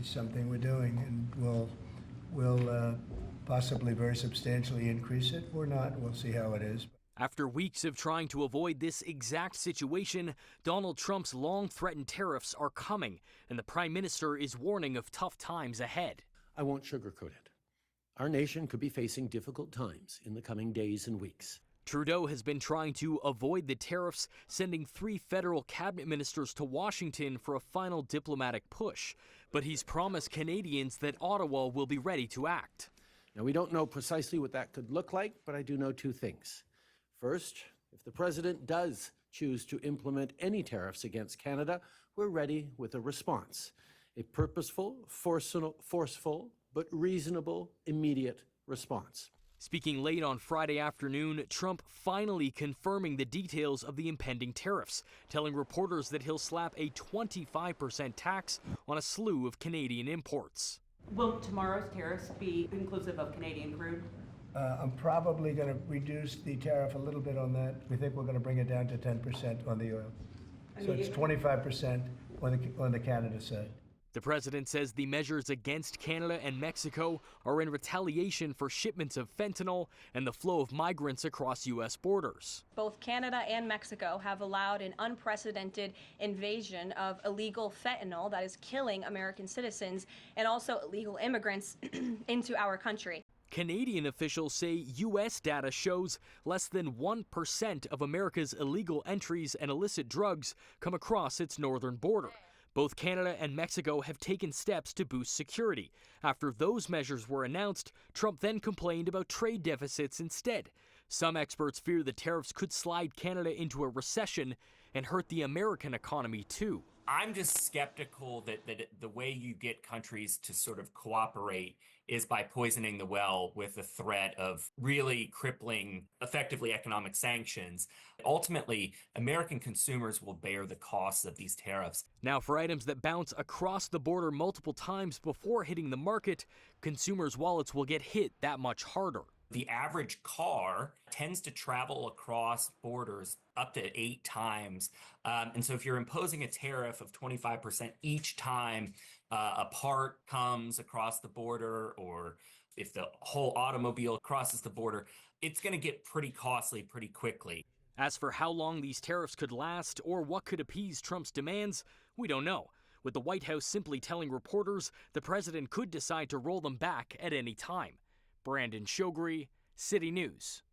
is something we're doing, and we'll possibly very substantially increase it or not. We'll see how it is. After weeks of trying to avoid this exact situation, Donald Trump's long-threatened tariffs are coming, and the Prime Minister is warning of tough times ahead. I won't sugarcoat it. Our nation could be facing difficult times in the coming days and weeks. Trudeau has been trying to avoid the tariffs, sending 3 federal cabinet ministers to Washington for a final diplomatic push. But he's promised Canadians that Ottawa will be ready to act. Now, we don't know precisely what that could look like, but I do know 2 things. First, if the president does choose to implement any tariffs against Canada, we're ready with a response. A purposeful, forceful, but reasonable, immediate response. Speaking late on Friday afternoon, Trump finally confirming the details of the impending tariffs, telling reporters that he'll slap a 25% tax on a slew of Canadian imports. Will tomorrow's tariffs be inclusive of Canadian crude? I'm probably going to reduce the tariff a little bit on that. We think we're going to bring it down to 10% on the oil. So it's 25% on the Canada side. The president says the measures against Canada and Mexico are in retaliation for shipments of fentanyl and the flow of migrants across U.S. borders. Both Canada and Mexico have allowed an unprecedented invasion of illegal fentanyl that is killing American citizens and also illegal immigrants into our country. Canadian officials say U.S. data shows less than 1% of America's illegal entries and illicit drugs come across its northern border. Both Canada and Mexico have taken steps to boost security. After those measures were announced, Trump then complained about trade deficits instead. Some experts fear the tariffs could slide Canada into a recession and hurt the American economy too. I'm just skeptical that the way you get countries to sort of cooperate is by poisoning the well with the threat of really crippling, effectively, economic sanctions. Ultimately, American consumers will bear the costs of these tariffs. Now, for items that bounce across the border multiple times before hitting the market, consumers' wallets will get hit that much harder. The average car tends to travel across borders up to 8 times. And so if you're imposing a tariff of 25% each time a part comes across the border, or if the whole automobile crosses the border, it's going to get pretty costly pretty quickly. As for how long these tariffs could last or what could appease Trump's demands, we don't know. With the White House simply telling reporters the president could decide to roll them back at any time. Brandon Choghri, City News.